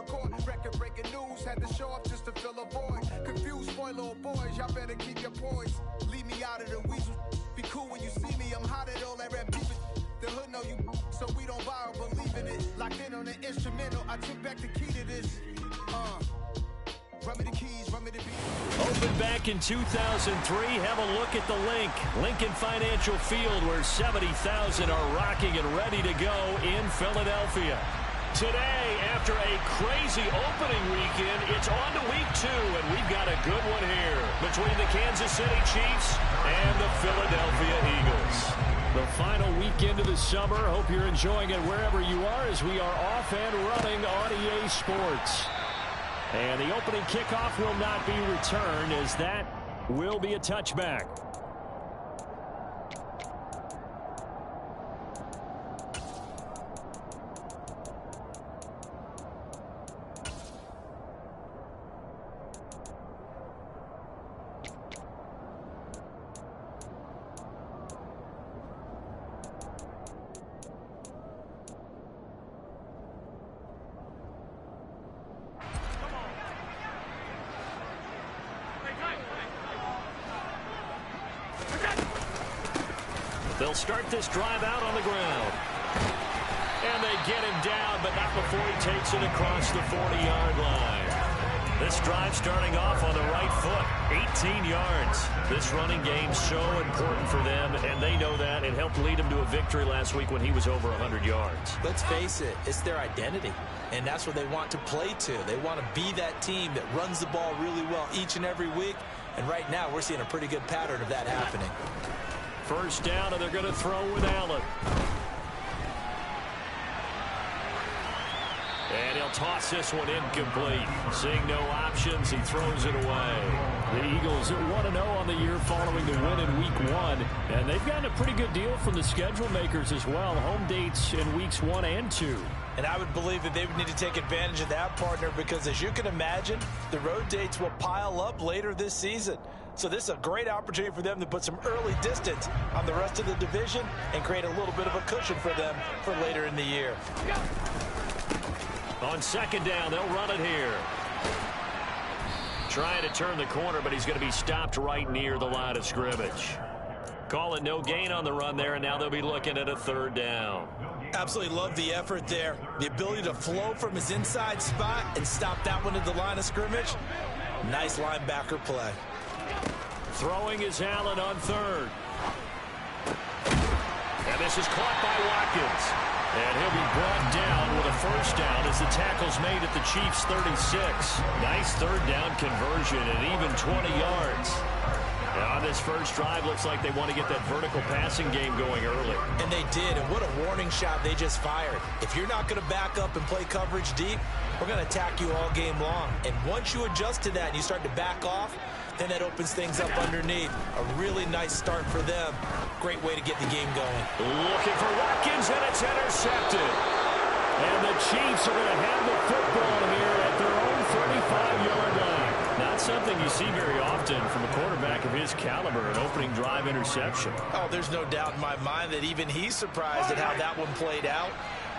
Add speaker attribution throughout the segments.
Speaker 1: record. Record-breaking news, had to show up just to fill a void. Confused, spoiled little boys, y'all better keep your poise. Leave me out of the weasel. Be cool when you see me, I'm hot at all that rap beef. The hood know you, so we don't borrow, believe in it. Locked in on the instrumental, I took back the key to this. Run me the keys, run me the beat.
Speaker 2: Opened back in 2003, have a look at the link. Lincoln Financial Field, where 70,000 are rocking and ready to go in Philadelphia. Today, after a crazy opening weekend, it's on to week 2, and we've got a good one here between the Kansas City Chiefs and the Philadelphia Eagles. The final weekend of the summer. Hope you're enjoying it wherever you are as we are off and running on EA Sports. And the opening kickoff will not be returned, as that will be a touchback. They'll start this drive out on the ground. And they get him down, but not before he takes it across the 40-yard line. This drive starting off on the right foot, 18 yards. This running game's so important for them, and they know that. It helped lead them to a victory last week when he was over 100 yards.
Speaker 3: Let's face it, it's their identity, and that's what they want to play to. They want to be that team that runs the ball really well each and every week, and right now we're seeing a pretty good pattern of that happening.
Speaker 2: First down, and they're going to throw with Allen. And he'll toss this one incomplete. Seeing no options, he throws it away. The Eagles are 1-0 on the year following the win in Week 1. And they've gotten a pretty good deal from the schedule makers as well. Home dates in Weeks 1 and 2.
Speaker 3: And I would believe that they would need to take advantage of that, partner, because as you can imagine, the road dates will pile up later this season. So this is a great opportunity for them to put some early distance on the rest of the division and create a little bit of a cushion for them for later in the year.
Speaker 2: On second down, they'll run it here. Trying to turn the corner, but he's going to be stopped right near the line of scrimmage. Call it no gain on the run there, and now they'll be looking at a third down.
Speaker 3: Absolutely love the effort there. The ability to flow from his inside spot and stop that one at the line of scrimmage. Nice linebacker play.
Speaker 2: Throwing is Allen on third. And this is caught by Watkins. And he'll be brought down with a first down as the tackle's made at the Chiefs' 36. Nice third down conversion and even 20 yards. And on this first drive, looks like they want to get that vertical passing game going early.
Speaker 3: And they did, and what a warning shot they just fired. If you're not going to back up and play coverage deep, we're going to attack you all game long. And once you adjust to that and you start to back off, then that opens things up underneath. A really nice start for them. Great way to get the game going.
Speaker 2: Looking for Watkins, and it's intercepted. And the Chiefs are going to have the football here at their own 35-yard line. Not something you see very often from a quarterback of his caliber, an opening drive interception.
Speaker 3: Oh, there's no doubt in my mind that even he's surprised at how that one played out.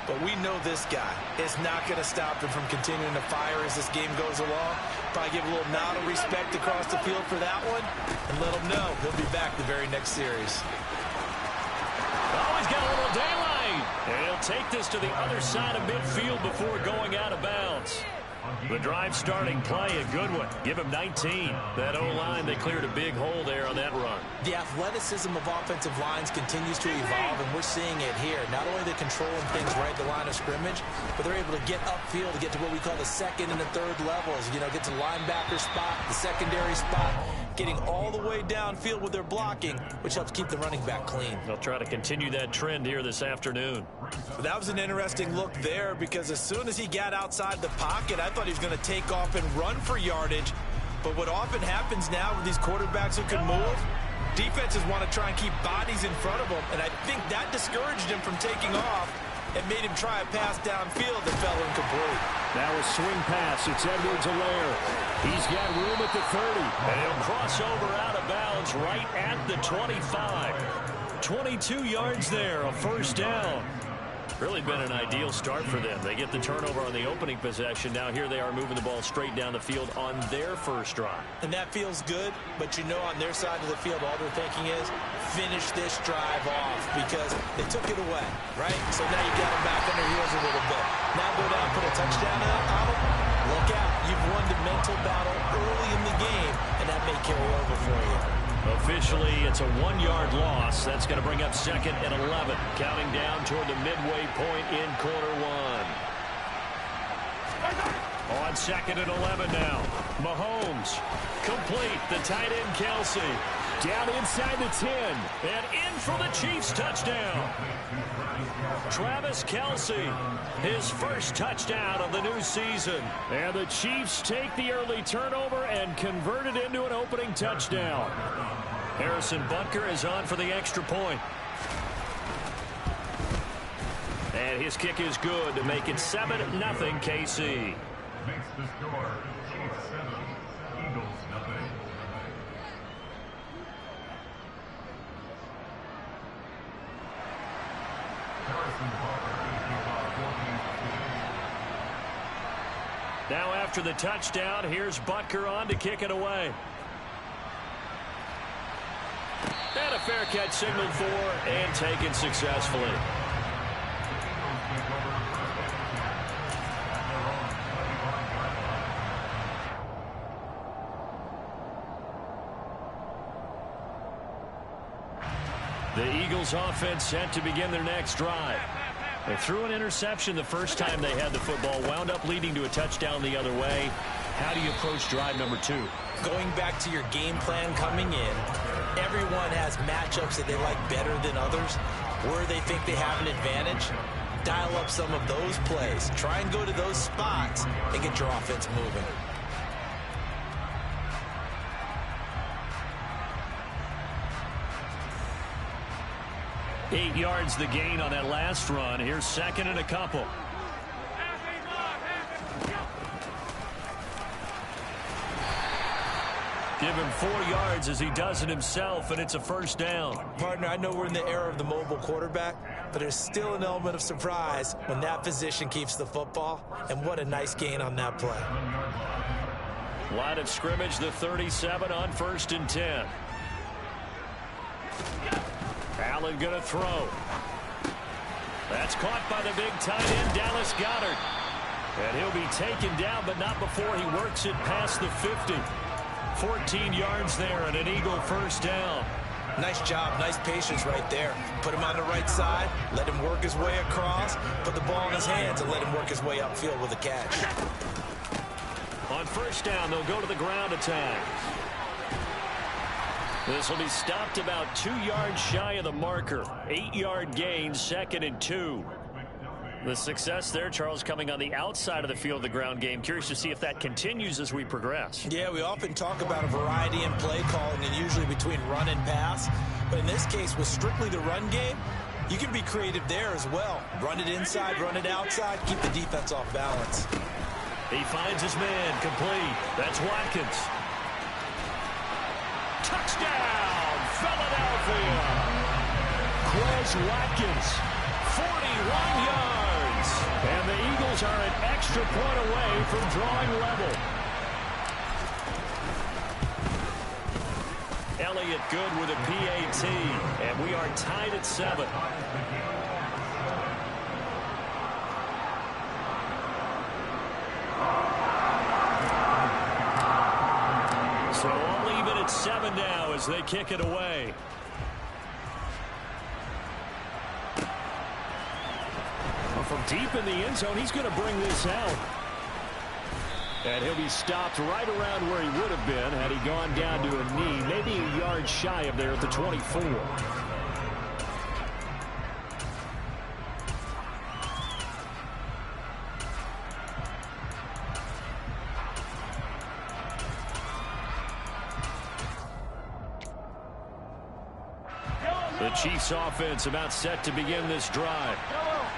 Speaker 3: But we know this guy is not going to stop him from continuing to fire as this game goes along. Probably give a little nod of respect across the field for that one and let him know he'll be back the very next series.
Speaker 2: Oh, he's got a little daylight. And he'll take this to the other side of midfield before going out of bounds. The drive starting play, a good one. Give him 19. That O-line, they cleared a big hole there on that run.
Speaker 3: The athleticism of offensive lines continues to evolve, and we're seeing it here. Not only they're controlling things right at the line of scrimmage, but they're able to get upfield to get to what we call the second and the third levels. You know, get to linebacker spot, the secondary spot, getting all the way downfield with their blocking, which helps keep the running back clean.
Speaker 2: They'll try to continue that trend here this afternoon.
Speaker 3: But that was an interesting look there, because as soon as he got outside the pocket, I thought he was going to take off and run for yardage. But what often happens now with these quarterbacks who can move, defenses want to try and keep bodies in front of them, and I think that discouraged him from taking off and made him try a pass downfield that fell incomplete.
Speaker 2: Now a swing pass. It's Edwards-Helaire. He's got room at the 30. And he'll cross over out of bounds right at the 25. 22 yards there, a first down. Really been an ideal start for them. They get the turnover on the opening possession. Now here they are moving the ball straight down the field on their first drive.
Speaker 3: And that feels good, but you know on their side of the field, all they're thinking is finish this drive off because they took it away, right? So now you got them back on their heels a little bit. Now go down, put a touchdown on them. Look out. You've won the mental battle early in the game, and that may carry over for you.
Speaker 2: Officially, it's a 1-yard loss. That's going to bring up 2nd and 11. Counting down toward the midway point in quarter one. On 2nd and 11 now. Mahomes, complete. The tight end, Kelsey. Down inside the 10. And in for the Chiefs touchdown. Travis Kelsey, his first touchdown of the new season. And the Chiefs take the early turnover and convert it into an opening touchdown. Harrison Butker is on for the extra point. And his kick is good to make it 7-0 KC.
Speaker 4: Makes the score Chiefs 7, Eagles nothing.
Speaker 2: Now after the touchdown, here's Butker on to kick it away. And a fair catch signaled for and taken successfully. The Eagles offense set to begin their next drive. They threw an interception the first time they had the football, wound up leading to a touchdown the other way. How do you approach drive number 2?
Speaker 3: Going back to your game plan coming in, everyone has matchups that they like better than others. Where they think they have an advantage, dial up some of those plays. Try and go to those spots and get your offense moving.
Speaker 2: Eight yards the gain on that last run. Here's 2nd and a couple. Give him 4 yards as he does it himself, and it's a first down.
Speaker 3: Partner, I know we're in the era of the mobile quarterback, but there's still an element of surprise when that position keeps the football, and what a nice gain on that play.
Speaker 2: Line of scrimmage, the 37 on 1st and 10. Allen going to throw. That's caught by the big tight end, Dallas Goedert. And he'll be taken down, but not before he works it past the 50. 14 yards there and an Eagle first down.
Speaker 3: Nice job, nice patience right there. Put him on the right side, let him work his way across, put the ball in his hands, and let him work his way upfield with a catch.
Speaker 2: On first down, they'll go to the ground attack. This will be stopped about 2 yards shy of the marker. 8-yard gain, 2nd and 2. The success there, Charles, coming on the outside of the field of the ground game. Curious to see if that continues as we progress.
Speaker 3: Yeah, we often talk about a variety in play calling and usually between run and pass. But in this case, with strictly the run game, you can be creative there as well. Run it inside, run it outside, keep the defense off balance.
Speaker 2: He finds his man, complete. That's Watkins. Touchdown, Philadelphia. Quez Watkins, 41 yards. And the Eagles are an extra point away from drawing level. Elliott good with a PAT, and we are tied at 7. So all even at 7 now as they kick it away. From deep in the end zone, he's going to bring this out. And he'll be stopped right around where he would have been had he gone down to a knee, maybe a yard shy of there at the 24. The Chiefs offense about set to begin this drive.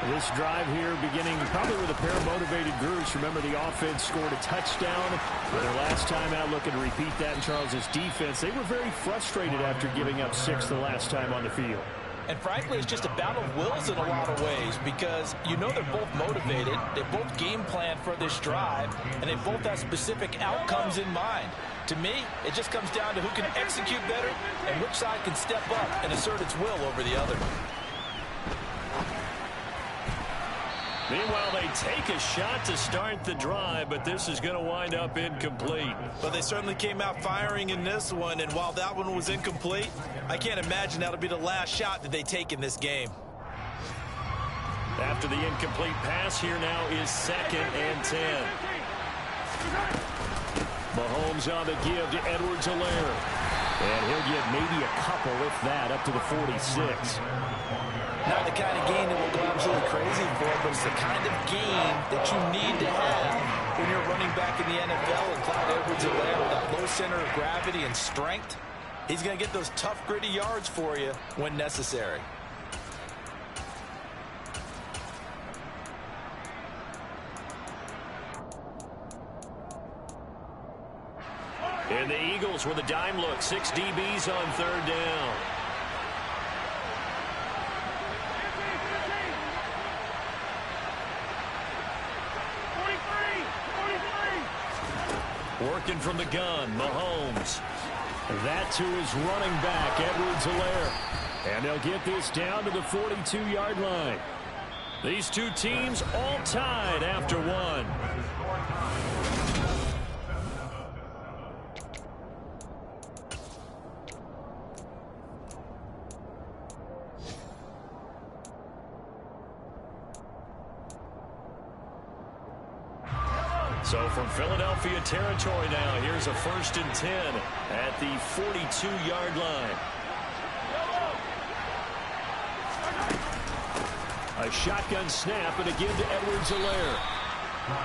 Speaker 2: This drive here beginning probably with a pair of motivated groups. Remember, the offense scored a touchdown their last time out, looking to repeat that in Charles's defense. They were very frustrated after giving up 6 the last time on the field.
Speaker 3: And frankly, it's just a battle of wills in a lot of ways because you know they're both motivated, they both game plan for this drive, and they both have specific outcomes in mind. To me, it just comes down to who can execute better and which side can step up and assert its will over the other.
Speaker 2: Meanwhile, they take a shot to start the drive, but this is going to wind up incomplete.
Speaker 3: But they certainly came out firing in this one, and while that one was incomplete, I can't imagine that'll be the last shot that they take in this game.
Speaker 2: After the incomplete pass, here now is 2nd and 10. Mahomes on the give to Edwards-Helaire. And he'll get maybe a couple, if that, up to the 46.
Speaker 3: Not the kind of game that will go absolutely crazy for, but it's the kind of game that you need to have when you're running back in the NFL. And Clyde Edwards-Helaire with that low center of gravity and strength, he's going to get those tough, gritty yards for you when necessary.
Speaker 2: And the Eagles with a dime look. 6 DBs on 3rd down. Working from the gun, Mahomes. That to his running back, Edwards-Helaire. And they'll get this down to the 42-yard line. These two teams all tied after one. So from Philadelphia territory now, here's a 1st and 10 at the 42-yard line. A shotgun snap and a give to Edwards-Helaire.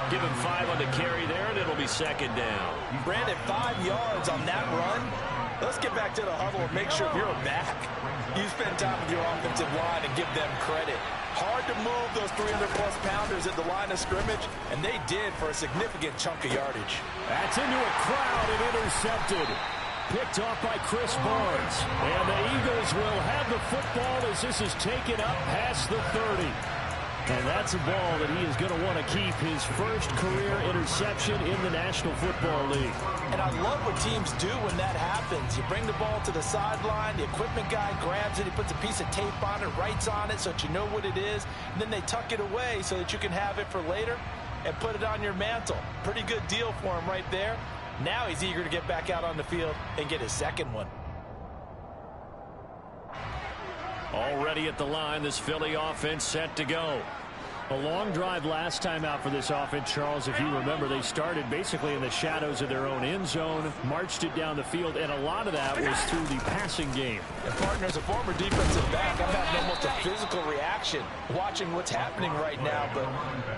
Speaker 2: Give him 5 on the carry there, and it'll be 2nd down.
Speaker 3: Brandon, 5 yards on that run. Let's get back to the huddle and make sure if you're a back, you spend time with your offensive line and give them credit. Hard to move those 300-plus pounders at the line of scrimmage, and they did for a significant chunk of yardage.
Speaker 2: That's into a crowd and intercepted. Picked off by Chris Barnes. And the Eagles will have the football as this is taken up past the 30. And that's a ball that he is going to want to keep, his first career interception in the National Football League.
Speaker 3: And I love what teams do when that happens. You bring the ball to the sideline, the equipment guy grabs it, he puts a piece of tape on it, writes on it so that you know what it is, and then they tuck it away so that you can have it for later and put it on your mantle. Pretty good deal for him right there. Now he's eager to get back out on the field and get his 2nd one.
Speaker 2: Already at the line, this Philly offense set to go. A long drive last time out for this offense, Charles. If you remember, they started basically in the shadows of their own end zone, marched it down the field, and a lot of that was through the passing game.
Speaker 3: And partner, as a former defensive back, I'm having almost a physical reaction watching what's happening right now. But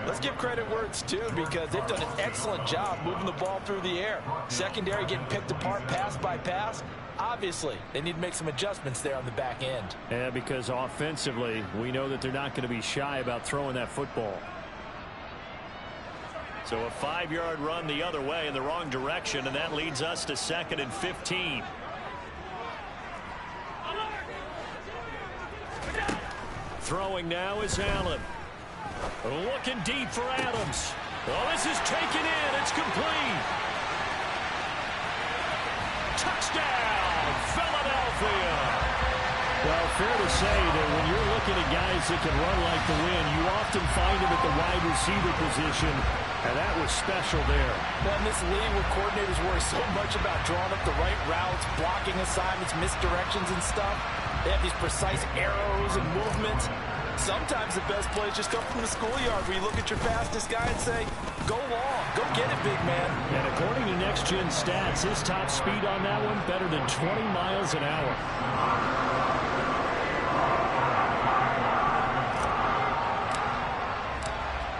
Speaker 3: let's give credit where it's due because they've done an excellent job moving the ball through the air. Secondary getting picked apart pass by pass. Obviously, they need to make some adjustments there on the back end.
Speaker 2: Yeah, because offensively, we know that they're not going to be shy about throwing that football. So a 5-yard run the other way in the wrong direction, and that leads us to 2nd and 15. Throwing now is Allen. Looking deep for Adams. Oh, this is taken in. It's complete. Touchdown, Philadelphia. Well, fair to say that when you're looking at guys that can run like the wind, you often find them at the wide receiver position, and that was special there.
Speaker 3: Well, in this league where coordinators worry so much about drawing up the right routes, blocking assignments, misdirections and stuff, they have these precise arrows and movements. Sometimes the best plays just come from the schoolyard where you look at your fastest guy and say, go long, go get it, big man.
Speaker 2: And according to Next Gen Stats, his top speed on that one better than 20 miles an hour.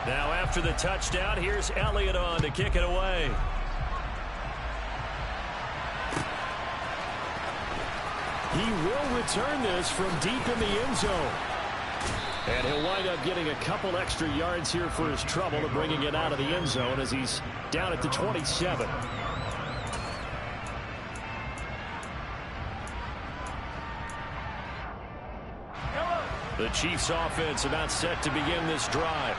Speaker 2: Now after the touchdown, here's Elliott on to kick it away. He will return this from deep in the end zone. And he'll wind up getting a couple extra yards here for his trouble to bringing it out of the end zone as he's down at the 27. The Chiefs offense about set to begin this drive.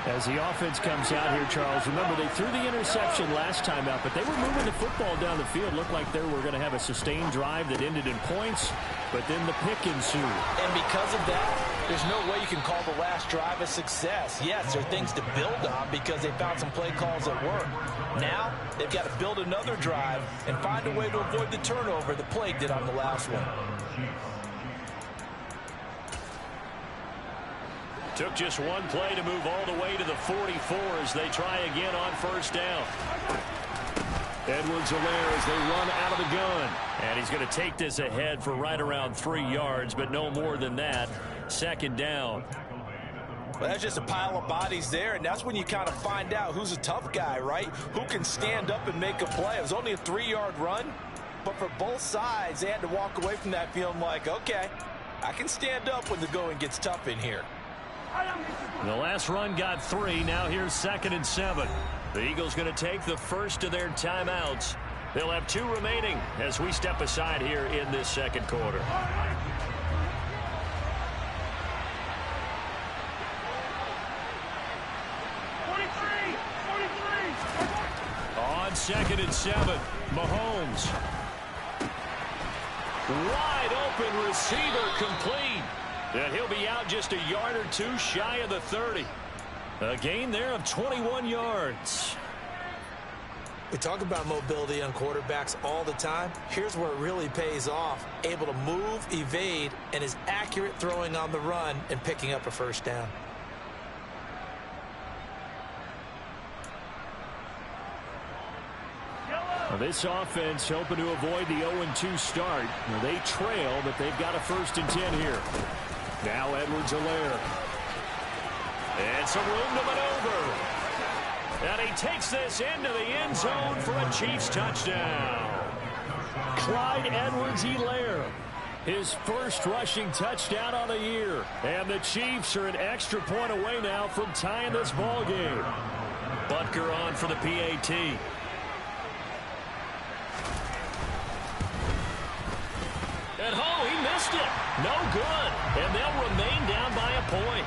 Speaker 2: As the offense comes out here, Charles, remember they threw the interception last time out, but they were moving the football down the field. Looked like they were going to have a sustained drive that ended in points, but then the pick ensued.
Speaker 3: And because of that, there's no way you can call the last drive a success. Yes, there are things to build on because they found some play calls that work. Now, they've got to build another drive and find a way to avoid the turnover the plague did on the last one.
Speaker 2: Took just one play to move all the way to the 44 as they try again on first down. Edwards-Helaire as they run out of the gun. And he's going to take this ahead for right around 3 yards, but no more than that. Second down.
Speaker 3: Well, that's just a pile of bodies there, and that's when you kind of find out who's a tough guy, right? Who can stand up and make a play. It was only a 3-yard run, but for both sides, they had to walk away from that feeling like, okay, I can stand up when the going gets tough in here.
Speaker 2: The last run got 3. Now here's 2nd and 7. The Eagles going to take the first of their timeouts. They'll have 2 remaining as we step aside here in this second quarter. On 2nd and 7, Mahomes. Wide open receiver complete. And he'll be out just a yard or 2 shy of the 30. A gain there of 21 yards.
Speaker 3: We talk about mobility on quarterbacks all the time. Here's where it really pays off. Able to move, evade, and is accurate throwing on the run and picking up a first down.
Speaker 2: Well, this offense hoping to avoid the 0-2 start. Well, they trail, but they've got a 1st and 10 here. Now Edwards-Helaire. And some room to maneuver. And he takes this into the end zone for a Chiefs touchdown. Clyde Edwards-Helaire. His first rushing touchdown on the year. And the Chiefs are an extra point away now from tying this ball game. Butker on for the PAT. And oh, he missed it. No good. And they'll remain down by a point.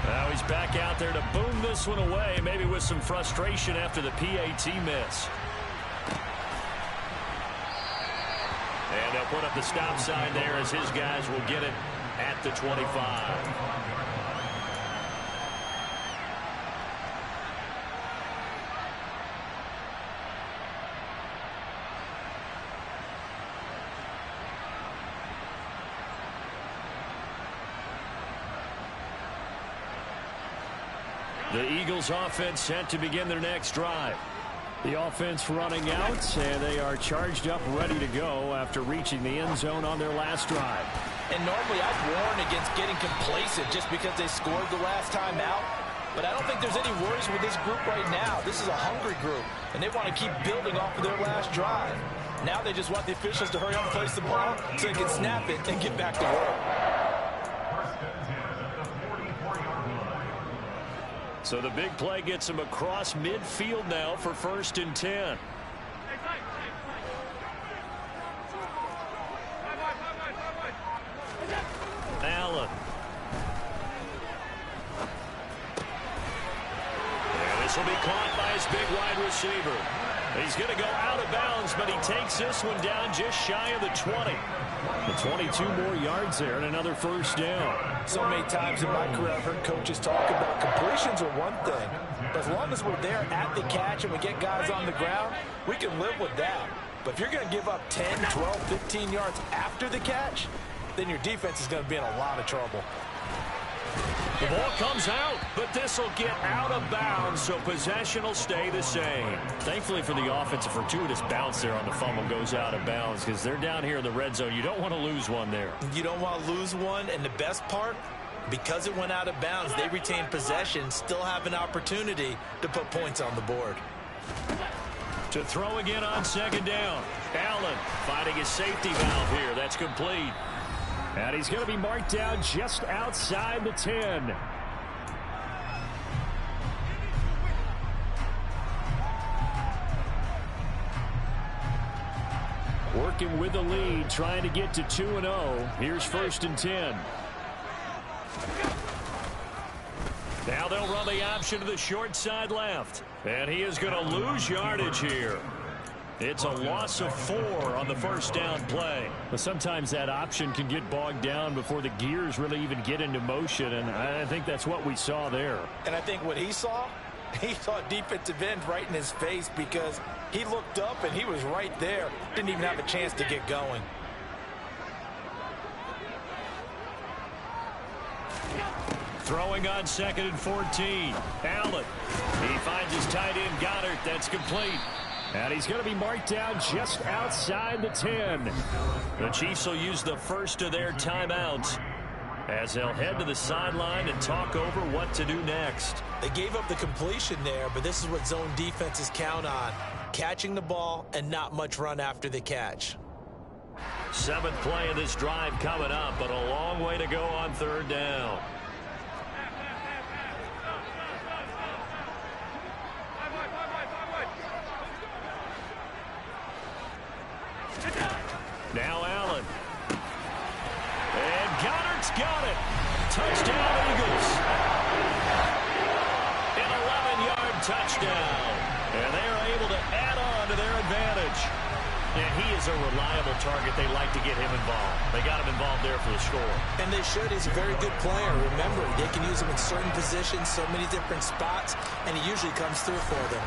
Speaker 2: Now he's back out there to boom this one away, maybe with some frustration after the PAT miss. And they'll put up the stop sign there as his guys will get it at the 25. The Eagles offense set to begin their next drive. The offense running out, and they are charged up, ready to go after reaching the end zone on their last drive.
Speaker 3: And normally I'd warn against getting complacent just because they scored the last time out. But I don't think there's any worries with this group right now. This is a hungry group, and they want to keep building off of their last drive. Now they just want the officials to hurry up and place the ball so they can snap it and get back to work.
Speaker 2: So the big play gets him across midfield now for 1st and 10. Allen. And this will be caught by his big wide receiver. He's going to go out of bounds, but he takes this one down just shy of the 20. The 22 more yards there and another 1st down.
Speaker 3: So many times in my career I've heard coaches talk about completions are one thing. But as long as we're there at the catch and we get guys on the ground, we can live with that. But if you're going to give up 10, 12, 15 yards after the catch, then your defense is going to be in a lot of trouble.
Speaker 2: The ball comes out, but this will get out of bounds, so possession will stay the same. Thankfully for the offense, a fortuitous bounce there on the fumble goes out of bounds because they're down here in the red zone. You don't want to lose one there.
Speaker 3: You don't want to lose one, and the best part, because it went out of bounds, they retain possession, still have an opportunity to put points on the board.
Speaker 2: To throw again on 2nd down. Allen finding his safety valve here. That's complete. And he's going to be marked down just outside the 10. walking with the lead, trying to get to 2-0. Here's 1st and 10. Now they'll run the option to the short side left. And he is going to lose yardage here. It's a loss of 4 on the first down play. But sometimes that option can get bogged down before the gears really even get into motion, and I think that's what we saw there.
Speaker 3: And I think what he saw defensive end right in his face, because he looked up and he was right there. Didn't even have a chance to get going.
Speaker 2: Throwing on 2nd and 14. Allen. He finds his tight end, Goddard. That's complete. And he's going to be marked down just outside the 10. The Chiefs will use the first of their timeouts as they'll head to the sideline and talk over what to do next.
Speaker 3: They gave up the completion there, but this is what zone defenses count on. Catching the ball and not much run after the catch.
Speaker 2: 7th play of this drive coming up, but a long way to go on 3rd down. Now Allen. And Goddard's got it. Touchdown, Eagles. An 11-yard touchdown. And they are able to add on to their advantage. And he is a reliable target. They like to get him involved. They got him involved there for the score.
Speaker 3: And they should. He's a very good player. Remember, they can use him in certain positions, so many different spots, and he usually comes through for them.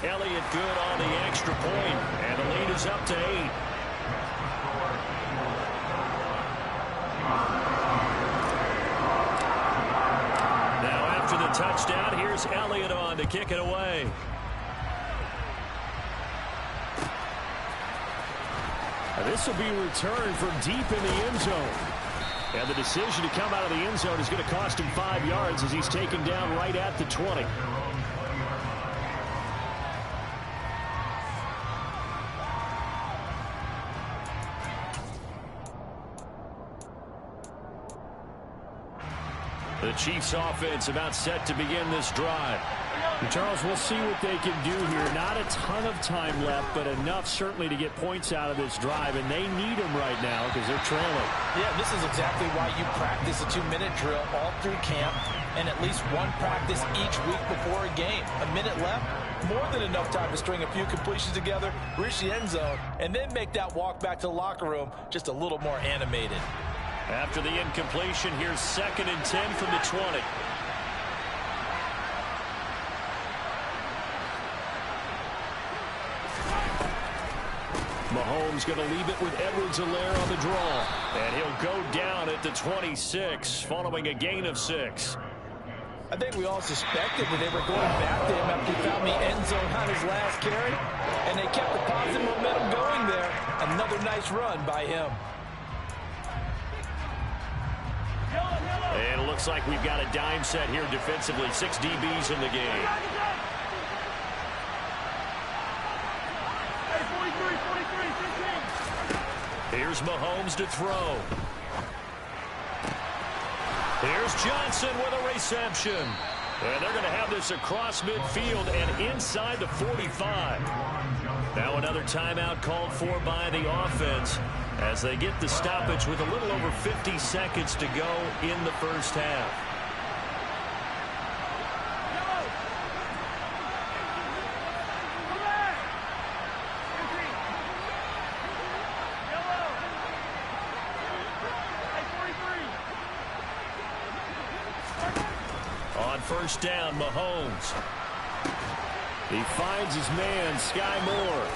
Speaker 2: Elliott good on the extra point, and the lead is up to 8. Now after the touchdown, here's Elliott on to kick it away. This will be returned from deep in the end zone. And the decision to come out of the end zone is going to cost him 5 yards as he's taken down right at the 20. The Chiefs offense about set to begin this drive. And Charles, we'll see what they can do here. Not a ton of time left, but enough certainly to get points out of this drive, and they need them right now because they're trailing.
Speaker 3: Yeah, this is exactly why you practice a 2-minute drill all through camp and at least one practice each week before a game. A minute left, more than enough time to string a few completions together, reach the end zone, and then make that walk back to the locker room just a little more animated.
Speaker 2: After the incompletion, here's 2nd and 10 from the 20. Mahomes going to leave it with Edwards-Helaire on the draw. And he'll go down at the 26 following a gain of 6.
Speaker 3: I think we all suspected that they were going back to him after he found the end zone on his last carry. And they kept the positive momentum going there. Another nice run by him.
Speaker 2: And it looks like we've got a dime set here defensively. 6 DBs in the game. Here's Mahomes to throw. Here's Johnson with a reception. And they're going to have this across midfield and inside the 45. Now another timeout called for by the offense as they get the stoppage with a little over 50 seconds to go in the first half. On first down, Mahomes. He finds his man, Sky Moore.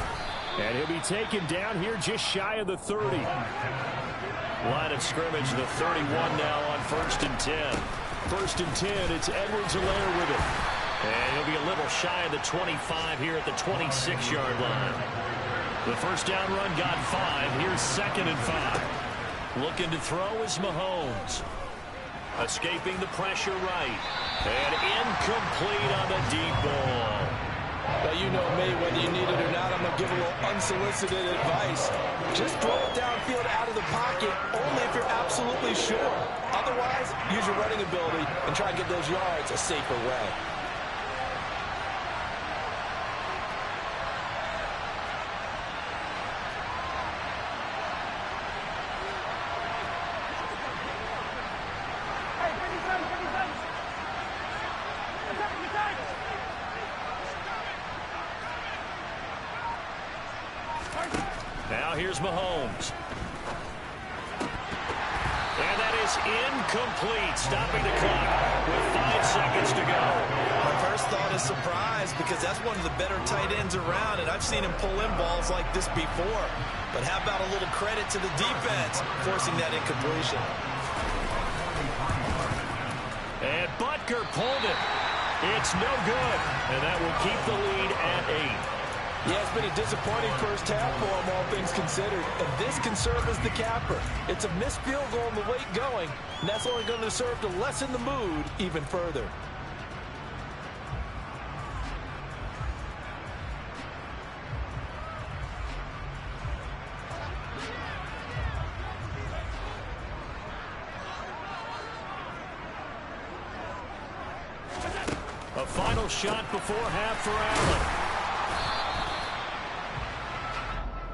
Speaker 2: And he'll be taken down here just shy of the 30. Line of scrimmage, the 31 now on 1st and 10. 1st and 10, it's Edwards-Helaire with it. And he'll be a little shy of the 25 here at the 26-yard line. The first down run got 5. Here's 2nd and 5. Looking to throw is Mahomes. Escaping the pressure right. And incomplete on the deep ball.
Speaker 3: Well, you know me, whether you need it or not, I'm going to give a little unsolicited advice. Just throw it downfield out of the pocket, only if you're absolutely sure. Otherwise, use your running ability and try and get those yards a safer way.
Speaker 2: Here's Mahomes. And that is incomplete, stopping the clock with 5 seconds to go.
Speaker 3: My first thought is surprise because that's one of the better tight ends around, and I've seen him pull in balls like this before. But how about a little credit to the defense forcing that incompletion?
Speaker 2: And Butker pulled it. It's no good, and that will keep the lead at 8.
Speaker 3: Yeah, it's been a disappointing first half for him, all things considered. And this can serve as the capper. It's a missed field goal in the late going, and that's only going to serve to lessen the mood even further.
Speaker 2: A final shot before half for Allen.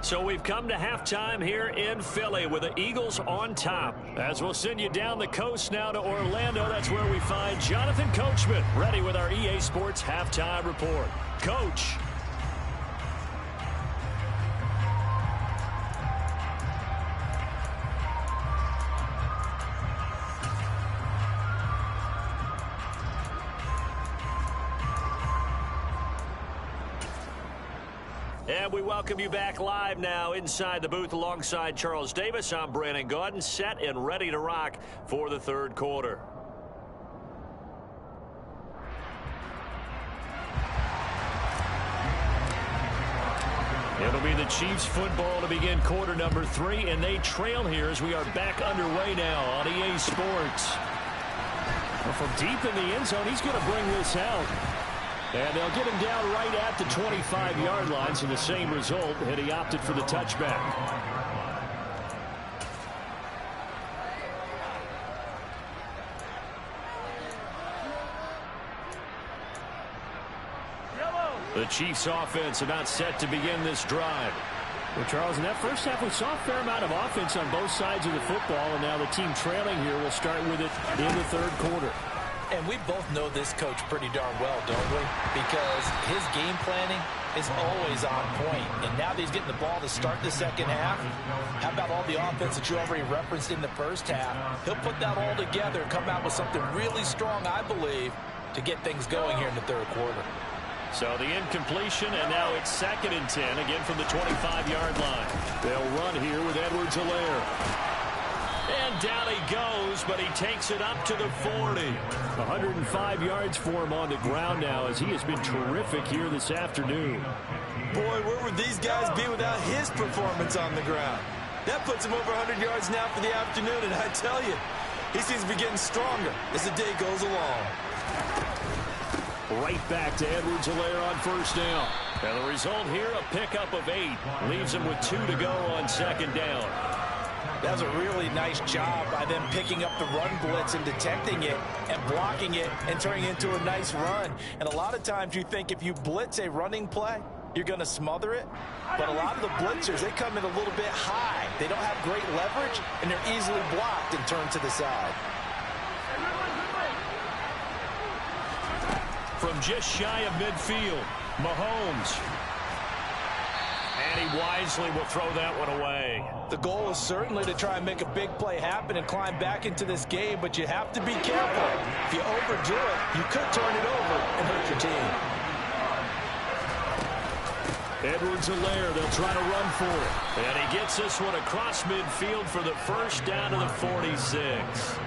Speaker 2: So we've come to halftime here in Philly with the Eagles on top. As we'll send you down the coast now to Orlando, that's where we find Jonathan Coachman, ready with our EA Sports halftime report. Coach. And we welcome you back live now inside the booth alongside Charles Davis. I'm Brandon Gaudin, set and ready to rock for the third quarter. It'll be the Chiefs football to begin quarter number 3, and they trail here as we are back underway now on EA Sports. Well, from deep in the end zone, he's going to bring this out. And they'll get him down right at the 25-yard line, so the same result, and he opted for the touchback. The Chiefs offense about set to begin this drive. Well, Charles, in that first half, we saw a fair amount of offense on both sides of the football, and now the team trailing here will start with it in the third quarter.
Speaker 3: And we both know this coach pretty darn well, don't we? Because his game planning is always on point. And now that he's getting the ball to start the second half, how about all the offense that you already referenced in the first half? He'll put that all together and come out with something really strong, I believe, to get things going here in the third quarter.
Speaker 2: So the incompletion, and now it's 2nd and 10, again from the 25-yard line. They'll run here with Edwards-Helaire. And down he goes, but he takes it up to the 40. 105 yards for him on the ground now, as he has been terrific here this afternoon.
Speaker 3: Boy, where would these guys be without his performance on the ground? That puts him over 100 yards now for the afternoon, and I tell you, he seems to be getting stronger as the day goes along.
Speaker 2: Right back to Edwards-Helaire on first down. And the result here, a pickup of 8. Leaves him with 2 to go on second down.
Speaker 3: That was a really nice job by them picking up the run blitz and detecting it and blocking it and turning it into a nice run. And a lot of times you think if you blitz a running play, you're going to smother it. But a lot of the blitzers, they come in a little bit high. They don't have great leverage, and they're easily blocked and turned to the side.
Speaker 2: From just shy of midfield, Mahomes. And he wisely will throw that one away.
Speaker 3: The goal is certainly to try and make a big play happen and climb back into this game, but you have to be careful. If you overdo it, you could turn it over and hurt your team.
Speaker 2: Edwards-Helaire, they'll try to run for it. And he gets this one across midfield for the first down to the 46.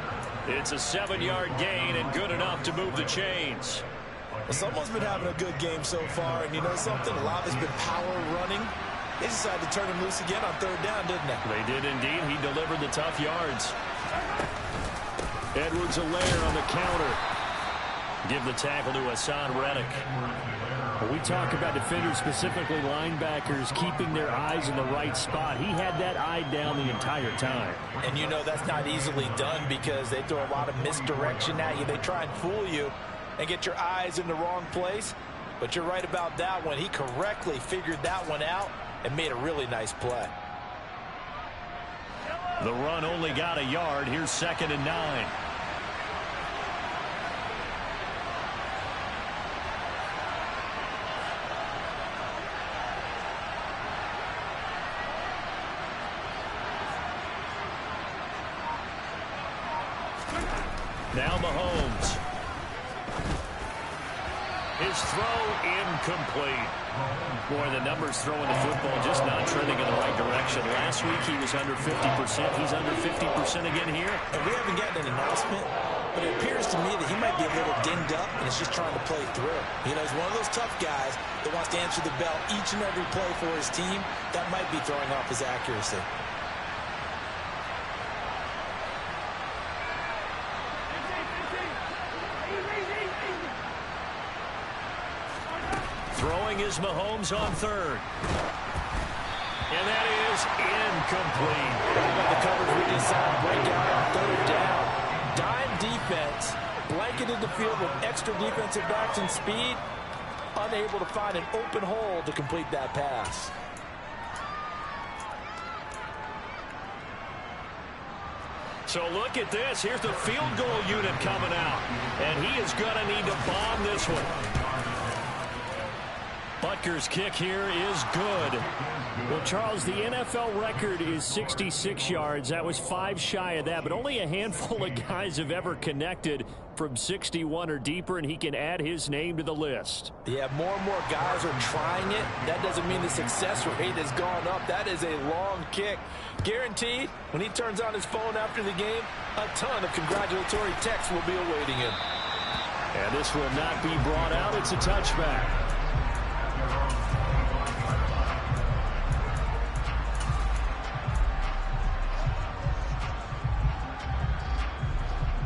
Speaker 2: It's a 7-yard gain and good enough to move the chains.
Speaker 3: Well, someone's been having a good game so far, and you know something? A lot has been power running. They decided to turn him loose again on third down, didn't they?
Speaker 2: They did indeed. He delivered the tough yards. Edwards-Helaire on the counter. Give the tackle to Hassan Reddick. When we talk about defenders, specifically linebackers, keeping their eyes in the right spot, he had that eye down the entire time.
Speaker 3: And you know that's not easily done because they throw a lot of misdirection at you. They try and fool you and get your eyes in the wrong place. But you're right about that one. He correctly figured that one out and made a really nice play.
Speaker 2: The run only got a yard. Here's 2nd and 9. Now Mahomes. His throw incomplete. Boy, the numbers throwing the football just not trending in the right direction. Last week he was under 50%. He's under 50% again here.
Speaker 3: And we haven't gotten an announcement, but it appears to me that he might be a little dinged up and is just trying to play through. You know, he's one of those tough guys that wants to answer the bell each and every play for his team. That might be throwing off his accuracy.
Speaker 2: Throwing is Mahomes on third. And that is incomplete.
Speaker 3: How about the coverage we just saw break out on third down? Dime defense, blanketed the field with extra defensive backs and speed, unable to find an open hole to complete that pass.
Speaker 2: So look at this. Here's the field goal unit coming out. And he is going to need to bomb this one. Butker's kick here is good. Well, Charles, the NFL record is 66 yards. That was 5 shy of that, but only a handful of guys have ever connected from 61 or deeper, and he can add his name to the list.
Speaker 3: Yeah, more and more guys are trying it. That doesn't mean the success rate has gone up. That is a long kick. Guaranteed, when he turns on his phone after the game, a ton of congratulatory texts will be awaiting him.
Speaker 2: And this will not be brought out. It's a touchback.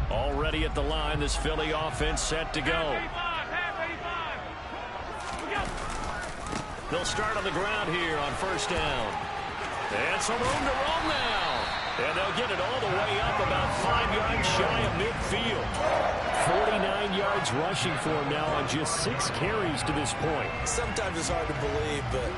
Speaker 2: Already at the line, this Philly offense set to go. They'll start on the ground here on first down. And some room to roam now. And they'll get it all the way up about 5 yards shy of midfield. 49 yards rushing for him now on just 6 carries to this point.
Speaker 3: Sometimes it's hard to believe, but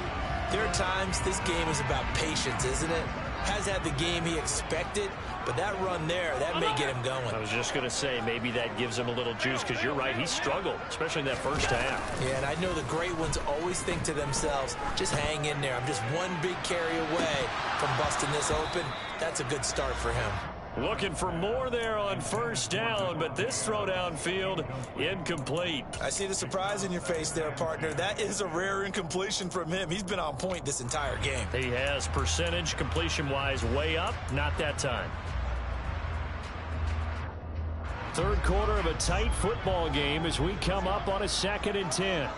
Speaker 3: there are times this game is about patience, isn't it? Has had the game he expected, but that run there, that may get him going.
Speaker 2: I was just going to say, maybe that gives him a little juice, because you're right, he struggled, especially in that first half.
Speaker 3: Yeah, and I know the great ones always think to themselves, just hang in there. I'm just one big carry away from busting this open. That's a good start for him.
Speaker 2: Looking for more there on first down, but this throw downfield, incomplete.
Speaker 3: I see the surprise in your face there, partner. That is a rare incompletion from him. He's been on point this entire game.
Speaker 2: He has percentage completion-wise way up, not that time. Third quarter of a tight football game as we come up on a 2nd and 10.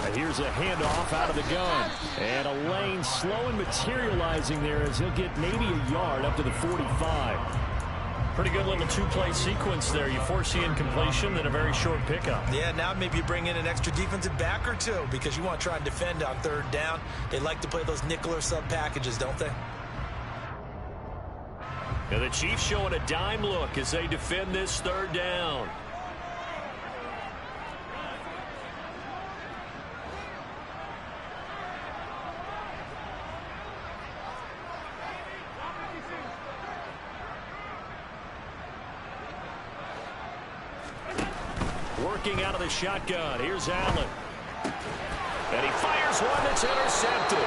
Speaker 2: And here's a handoff out of the gun. And a lane slow and materializing there as he'll get maybe a yard up to the 45. Pretty good little 2-play sequence there. You foresee incompletion, then a very short pickup.
Speaker 3: Yeah, now maybe you bring in an extra defensive back or two because you want to try and defend on third down. They like to play those nickel or sub packages, don't they?
Speaker 2: Now the Chiefs showing a dime look as they defend this third down. Working out of the shotgun. Here's Allen. And he fires one that's intercepted.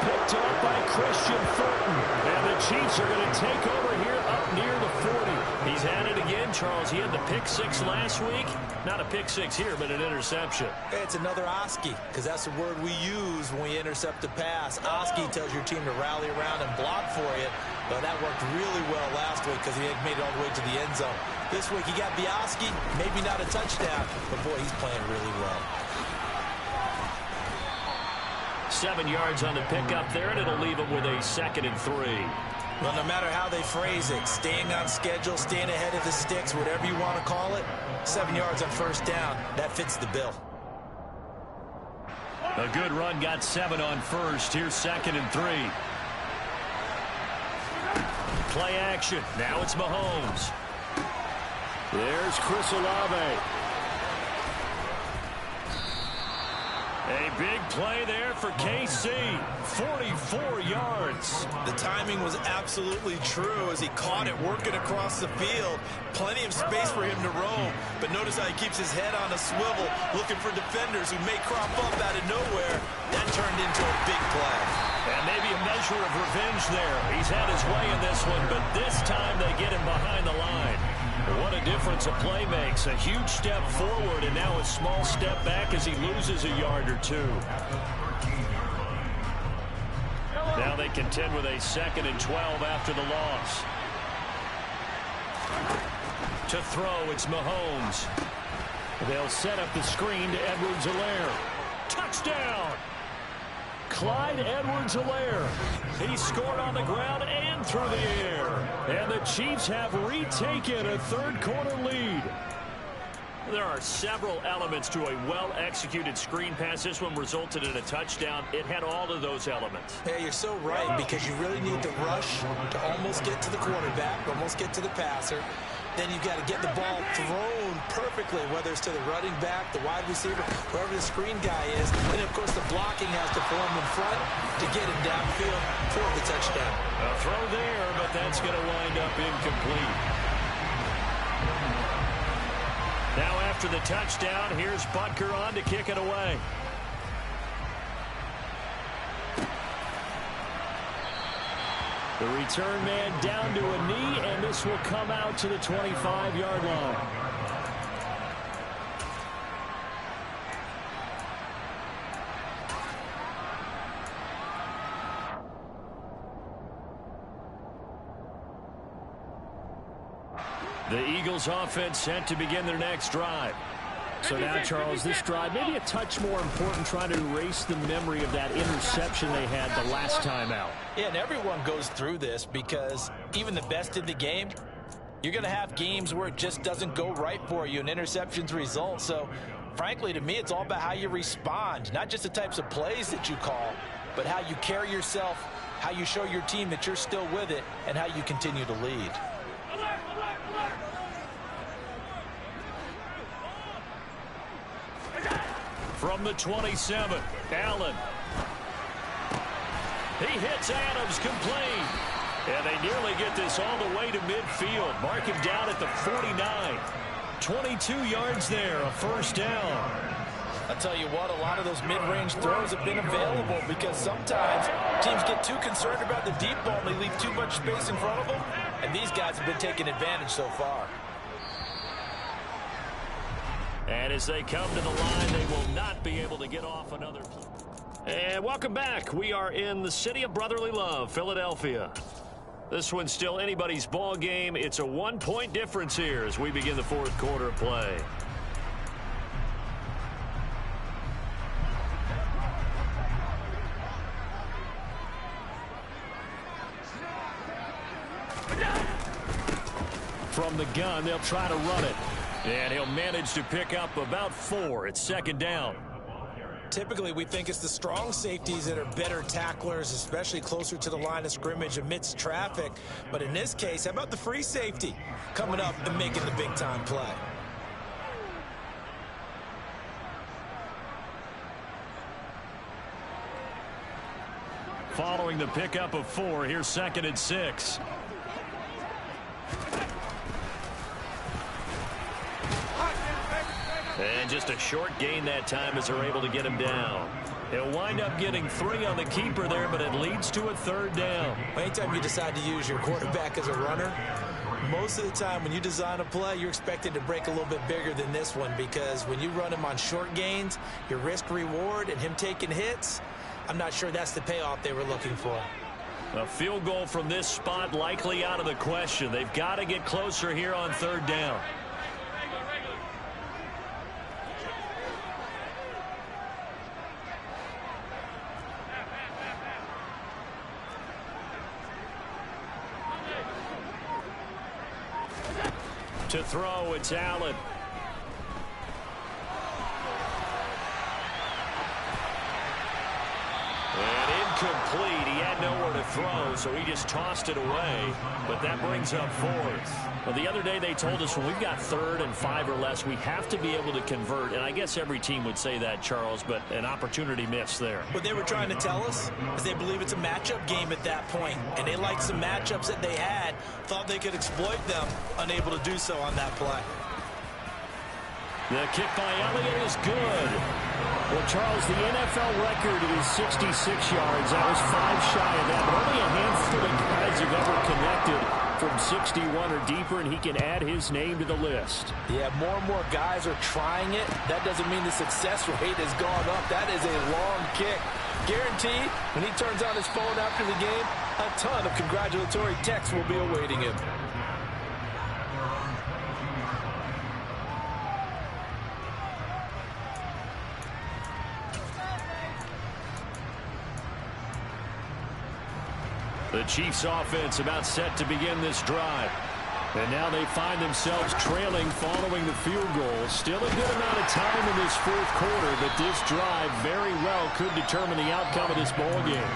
Speaker 2: Picked up by Christian Fulton. And the Chiefs are going to take over here up near the 40. He's at it again, Charles. He had the pick 6 last week. Not a pick 6 here, but an interception.
Speaker 3: Hey, it's another Oski, because that's the word we use when we intercept a pass. Oski tells your team to rally around and block for you. But that worked really well last week because he had made it all the way to the end zone. This week he got Bioski, maybe not a touchdown, but boy, he's playing really well.
Speaker 2: 7 yards on the pickup there, and it'll leave him with a 2nd and 3.
Speaker 3: Well, no matter how they phrase it, staying on schedule, staying ahead of the sticks, whatever you want to call it, 7 yards on first down, that fits the bill.
Speaker 2: A good run, got 7 on first. Here's 2nd and 3. Play action. Now it's Mahomes. There's Chris Olave. A big play there for KC. 44 yards.
Speaker 3: The timing was absolutely true as he caught it working across the field. Plenty of space for him to roam. But notice how he keeps his head on a swivel, looking for defenders who may crop up out of nowhere. That turned into a big play.
Speaker 2: And maybe a measure picture of revenge there. He's had his way in this one, but this time they get him behind the line. What a difference a play makes. A huge step forward and now a small step back as he loses a yard or two. Now they contend with a 2nd and 12 after the loss. To throw, it's Mahomes. They'll set up the screen to Edwards-Helaire. Touchdown! Clyde Edwards-Helaire. He scored on the ground and through the air. And the Chiefs have retaken a third-quarter lead. There are several elements to a well-executed screen pass. This one resulted in a touchdown. It had all of those elements.
Speaker 3: Yeah, you're so right, because you really need to rush to almost get to the quarterback, almost get to the passer. Then you've got to get the ball thrown perfectly, whether it's to the running back, the wide receiver, whoever the screen guy is. And, of course, the blocking has to form in front to get him downfield for the touchdown.
Speaker 2: A throw there, but that's going to wind up incomplete. Now after the touchdown, here's Butker on to kick it away. The return man down to a knee, and this will come out to the 25-yard line. The Eagles offense set to begin their next drive. So now, Charles, this drive maybe a touch more important, trying to erase the memory of that interception they had the last time out.
Speaker 3: Yeah, and everyone goes through this, because even the best in the game, you're going to have games where it just doesn't go right for you, and interceptions result. So, frankly, to me, it's all about how you respond, not just the types of plays that you call, but how you carry yourself, how you show your team that you're still with it, and how you continue to lead.
Speaker 2: From the 27, Allen. He hits Adams complete. And they nearly get this all the way to midfield. Mark him down at the 49. 22 yards there, a first down.
Speaker 3: I'll tell you what, a lot of those mid-range throws have been available, because sometimes teams get too concerned about the deep ball and they leave too much space in front of them. And these guys have been taking advantage so far.
Speaker 2: And as they come to the line, they will not be able to get off another play. And welcome back. We are in the city of brotherly love, Philadelphia. This one's still anybody's ball game. It's a 1-point difference here as we begin the fourth quarter of play. From the gun, they'll try to run it. And he'll manage to pick up about 4. It's second down.
Speaker 5: Typically, we think it's the strong safeties that are better tacklers, especially closer to the line of scrimmage amidst traffic. But in this case, how about the free safety coming up and making the big-time play?
Speaker 2: Following the pickup of 4, here's second and 6. And just a short gain that time as they're able to get him down. He'll wind up getting 3 on the keeper there, but it leads to a third down.
Speaker 5: Anytime you decide to use your quarterback as a runner, most of the time when you design a play, you're expected to break a little bit bigger than this one, because when you run him on short gains, your risk-reward and him taking hits, I'm not sure that's the payoff they were looking for.
Speaker 2: A field goal from this spot likely out of the question. They've got to get closer here on third down. To throw, it's Allen. And incomplete. He had nowhere to throw, so he just tossed it away. But that brings up 4th. Well, the other day they told us when we've got 3rd and 5 or less, we have to be able to convert. And I guess every team would say that, Charles, but an opportunity missed there.
Speaker 5: What they were trying to tell us is they believe it's a matchup game at that point, and they liked some matchups that they had, thought they could exploit them, unable to do so on that play.
Speaker 2: The kick by Elliott is good. Well, Charles, the NFL record is 66 yards. That was 5 shy of that, but 61 or deeper, and he can add his name to the list.
Speaker 5: Yeah, more and more guys are trying it. That doesn't mean the success rate has gone up. That is a long kick. Guaranteed, when he turns on his phone after the game, a ton of congratulatory texts will be awaiting him.
Speaker 2: The Chiefs offense about set to begin this drive. And now they find themselves trailing following the field goal. Still a good amount of time in this fourth quarter, but this drive very well could determine the outcome of this ball game.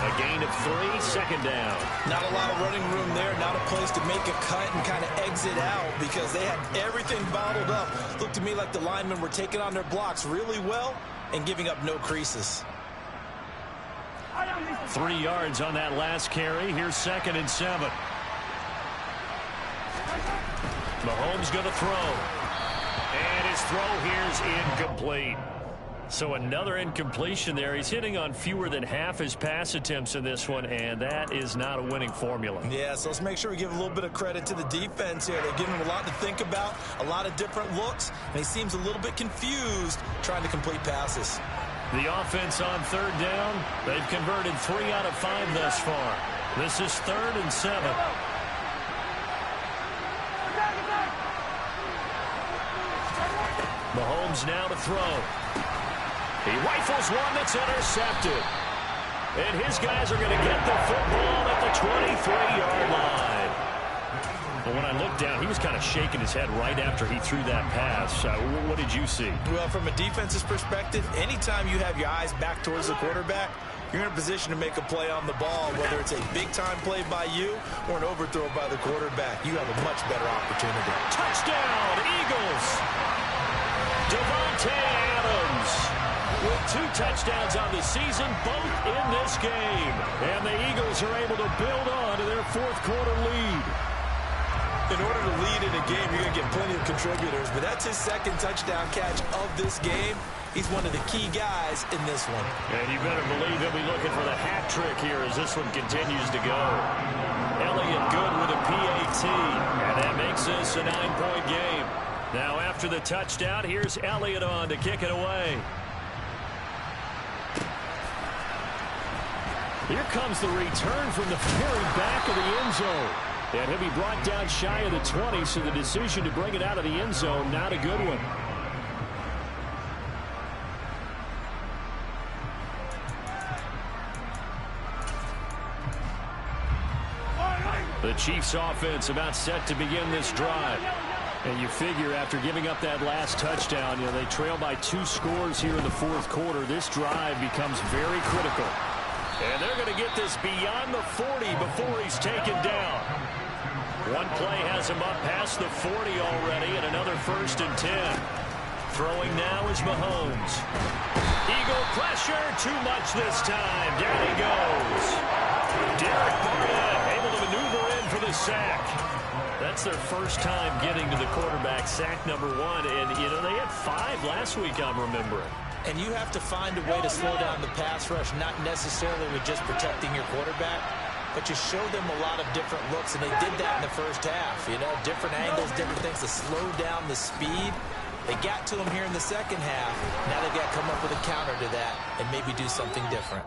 Speaker 2: A gain of 3, second down.
Speaker 5: Not a lot of running room there, not a place to make a cut and kind of exit out because they had everything bottled up. Looked to me like the linemen were taking on their blocks really well and giving up no creases.
Speaker 2: 3 yards on that last carry. Here's 2nd and 7. Mahomes going to throw. And his throw here's incomplete. So another incompletion there. He's hitting on fewer than half his pass attempts in this one, and that is not a winning formula.
Speaker 5: Yeah, so let's make sure we give a little bit of credit to the defense here. They're giving him a lot to think about, a lot of different looks, and he seems a little bit confused trying to complete passes.
Speaker 2: The offense on 3rd down. They've converted 3 out of 5 thus far. This is 3rd and 7. Mahomes now to throw. He rifles one that's intercepted. And his guys are going to get the football at the 23-yard line. But when I looked down, he was kind of shaking his head right after he threw that pass. What did you see?
Speaker 5: Well, from a defense's perspective, anytime you have your eyes back towards the quarterback, you're in a position to make a play on the ball, whether it's a big-time play by you or an overthrow by the quarterback. You have a much better opportunity.
Speaker 2: Touchdown, Eagles! Devontae Adams with 2 touchdowns on the season, both in this game. And the Eagles are able to build on to their fourth quarter lead.
Speaker 5: In order to lead in a game, you're going to get plenty of contributors, but that's his 2nd touchdown catch of this game. He's one of the key guys in this one.
Speaker 2: And you better believe he'll be looking for the hat trick here as this one continues to go. Elliott good with a PAT, and that makes this a 9-point game. Now after the touchdown, here's Elliott on to kick it away. Here comes the return from the very back of the end zone. And he'll be brought down shy of the 20, so the decision to bring it out of the end zone, not a good one. The Chiefs offense about set to begin this drive. And you figure after giving up that last touchdown, they trail by 2 scores here in the fourth quarter. This drive becomes very critical. And they're going to get this beyond the 40 before he's taken down. One play has him up past the 40 already, and another 1st and 10. Throwing now is Mahomes. Eagle pressure, too much this time. Down he goes. Derek Barnett able to maneuver in for the sack. That's their first time getting to the quarterback, sack number 1. And, they had 5 last week, I'm remembering.
Speaker 5: And you have to find a way to slow down the pass rush, not necessarily with just protecting your quarterback, but you show them a lot of different looks, and they did that in the first half. Different angles, different things to slow down the speed. They got to him here in the second half. Now they've got to come up with a counter to that and maybe do something different.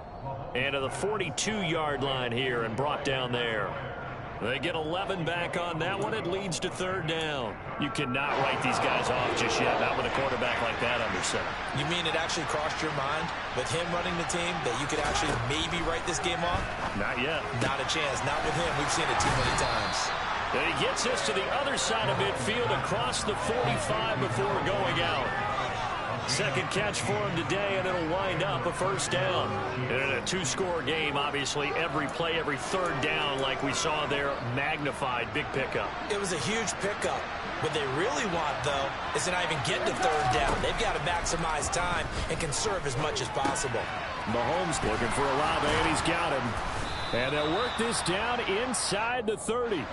Speaker 2: And to the 42-yard line here and brought down there. They get 11 back on that one. It leads to 3rd down. You cannot write these guys off just yet, not with a quarterback like that under center.
Speaker 5: You mean it actually crossed your mind with him running the team that you could actually maybe write this game off?
Speaker 2: Not yet.
Speaker 5: Not a chance. Not with him. We've seen it too many times.
Speaker 2: And he gets us to the other side of midfield across the 45 before going out. Second catch for him today, and it'll wind up a 1st down. And in a 2-score game, obviously, every play, every 3rd down, like we saw there, magnified, big pickup.
Speaker 5: It was a huge pickup. What they really want, though, is to not even get to 3rd down. They've got to maximize time and conserve as much as possible.
Speaker 2: Mahomes looking for a lob, and he's got him. And they'll work this down inside the 30.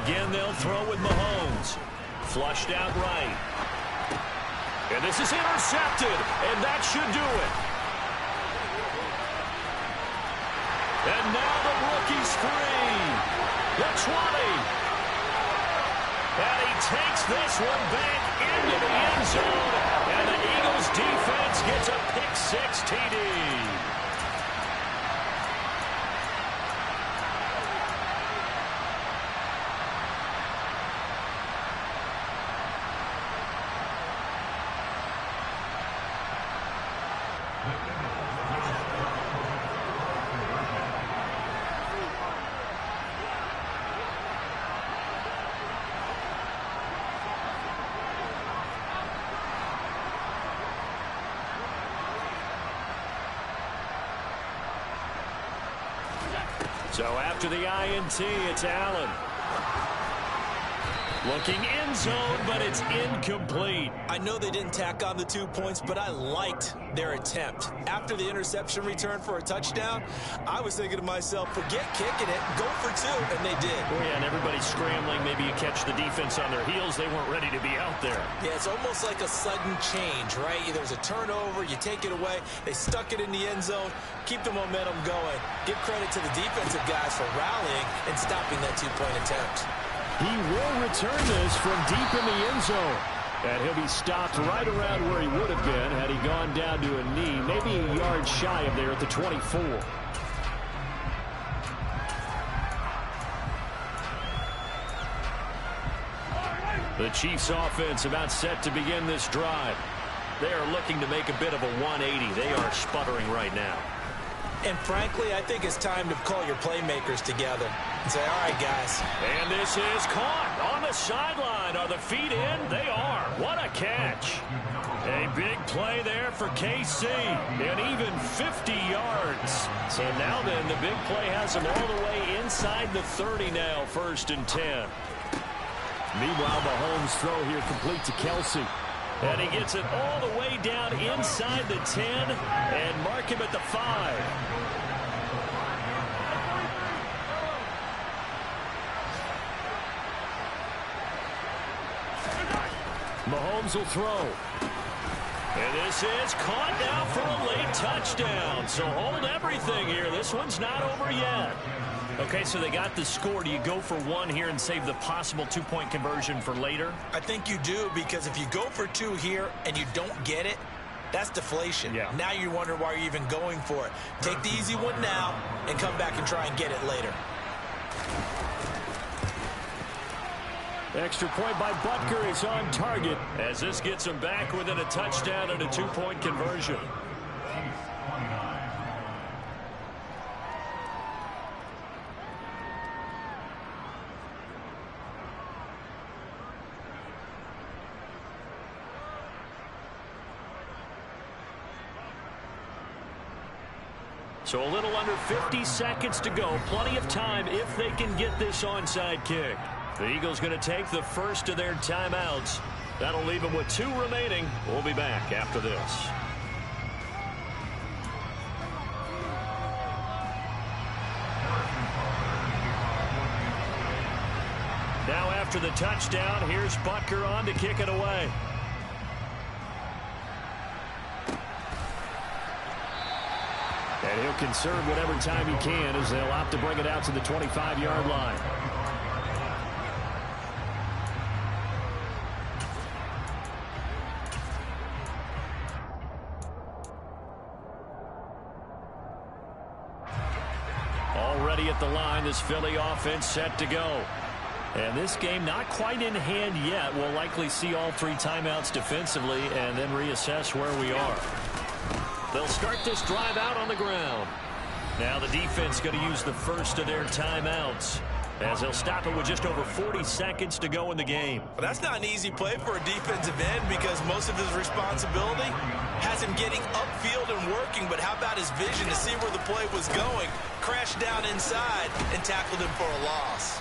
Speaker 2: Again, they'll throw with Mahomes. Flushed out right. And And this is intercepted, and that should do it. And now the rookie's free. The 20. And he takes this one back into the end zone. And the Eagles defense gets a pick-6 TD. So after the INT, it's Allen. Looking end zone, but it's incomplete.
Speaker 5: I know they didn't tack on the 2 points, but I liked their attempt. After the interception return for a touchdown, I was thinking to myself, forget kicking it, go for 2, and they did.
Speaker 2: Oh, yeah, and everybody's scrambling. Maybe you catch the defense on their heels. They weren't ready to be out there.
Speaker 5: Yeah, it's almost like a sudden change, right? There's a turnover, you take it away, they stuck it in the end zone, keep the momentum going. Give credit to the defensive guys for rallying and stopping that 2-point attempt.
Speaker 2: He will return this from deep in the end zone. And he'll be stopped right around where he would have been had he gone down to a knee, maybe a yard shy of there at the 24. The Chiefs offense about set to begin this drive. They are looking to make a bit of a 180. They are sputtering right now.
Speaker 5: And frankly, I think it's time to call your playmakers together and say, all right, guys.
Speaker 2: And this is caught on the sideline. Are the feet in? They are. What a catch. A big play there for KC. And even 50 yards. So now then, the big play has them all the way inside the 30 now, 1st and 10. Meanwhile, Mahomes' throw here complete to Kelsey. And he gets it all the way down inside the 10 and mark him at the 5. Mahomes will throw. And this is caught now for a late touchdown. So hold everything here. This one's not over yet. Okay, so they got the score. Do you go for 1 here and save the possible 2-point conversion for later?
Speaker 5: I think you do, because if you go for 2 here and you don't get it, that's deflation.
Speaker 2: Yeah. Now
Speaker 5: you wonder why you're even going for it. Take the easy one now and come back and try and get it later.
Speaker 2: Extra point by Butker is on target as this gets him back within a touchdown and a 2-point conversion. So a little under 50 seconds to go. Plenty of time if they can get this onside kick. The Eagles going to take the first of their timeouts. That'll leave them with 2 remaining. We'll be back after this. Now after the touchdown, here's Butker on to kick it away. And he'll conserve whatever time he can as they'll opt to bring it out to the 25-yard line. Already at the line, this Philly offense set to go. And this game not quite in hand yet. We'll likely see all 3 timeouts defensively and then reassess where we are. They'll start this drive out on the ground. Now the defense going to use the first of their timeouts as they'll stop it with just over 40 seconds to go in the game.
Speaker 5: Well, that's not an easy play for a defensive end because most of his responsibility has him getting upfield and working, but how about his vision to see where the play was going, crashed down inside, and tackled him for a loss.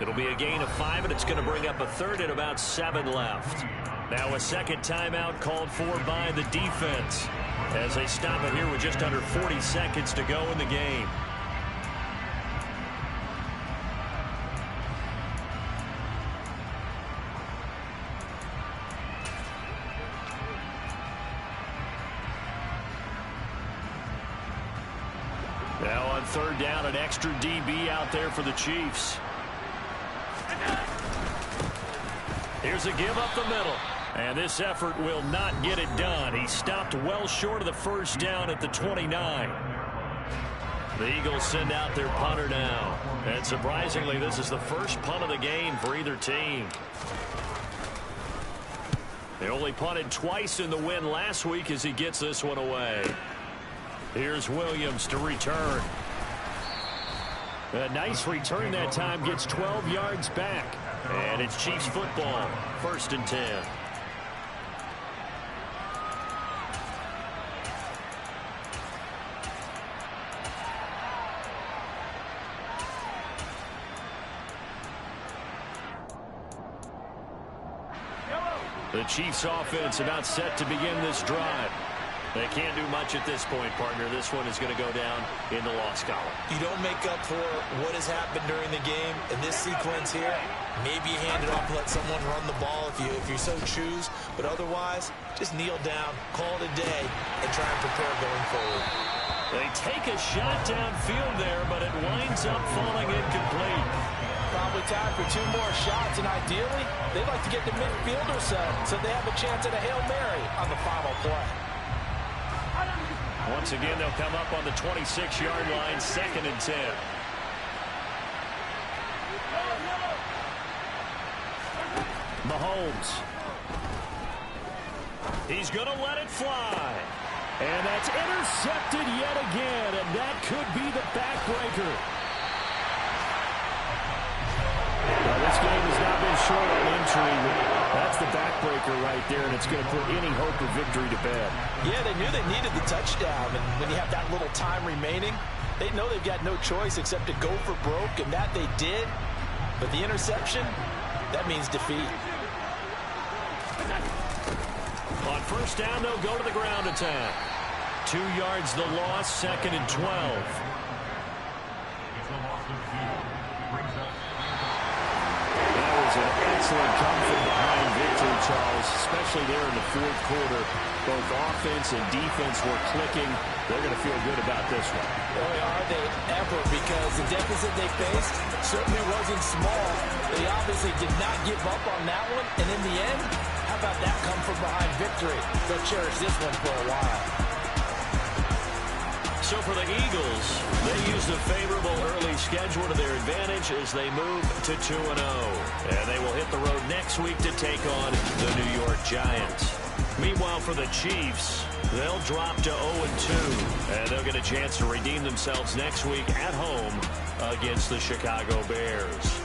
Speaker 2: It'll be a gain of 5, and it's going to bring up a 3rd and about 7 left. Now a second timeout called for by the defense as they stop it here with just under 40 seconds to go in the game. third down, an extra DB out there for the Chiefs. Here's a give up the middle. And this effort will not get it done. He stopped well short of the first down at the 29. The Eagles send out their punter now. And surprisingly, this is the first punt of the game for either team. They only punted twice in the win last week as he gets this one away. Here's Williams to return. A nice return that time, gets 12 yards back. And it's Chiefs football, 1st and 10. The Chiefs offense about set to begin this drive. They can't do much at this point, partner. This one is going to go down in the loss column.
Speaker 5: You don't make up for what has happened during the game. In this sequence here, maybe you hand it off and let someone run the ball if you so choose. But otherwise, just kneel down, call it a day, and try and prepare going forward.
Speaker 2: They take a shot downfield there, but it winds up falling incomplete.
Speaker 5: Probably time for 2 more shots, and ideally, they'd like to get the midfielder set so they have a chance at a Hail Mary on the final play.
Speaker 2: Once again, they'll come up on the 26-yard line, 2nd and 10. Mahomes. He's going to let it fly. And that's intercepted yet again, and that could be the backbreaker. Well, this game has not been short on injury. That's the backbreaker right there, and it's going to put any hope of victory to bed.
Speaker 5: Yeah, they knew they needed the touchdown, and when you have that little time remaining, they know they've got no choice except to go for broke, and that they did. But the interception, that means defeat.
Speaker 2: On first down, they'll go to the ground attack. 2 yards the loss, 2nd and 12. An excellent come from behind victory, Charles, especially there in the 4th quarter. Both offense and defense were clicking. They're going to feel good about this one.
Speaker 5: Boy, are they ever, because the deficit they faced certainly wasn't small. They obviously did not give up on that one, and in the end, how about that come from behind victory? They'll cherish this one for a while.
Speaker 2: So for the Eagles, they used a favorable early schedule to their advantage as they move to 2-0. And they will hit the road next week to take on the New York Giants. Meanwhile, for the Chiefs, they'll drop to 0-2. And they'll get a chance to redeem themselves next week at home against the Chicago Bears.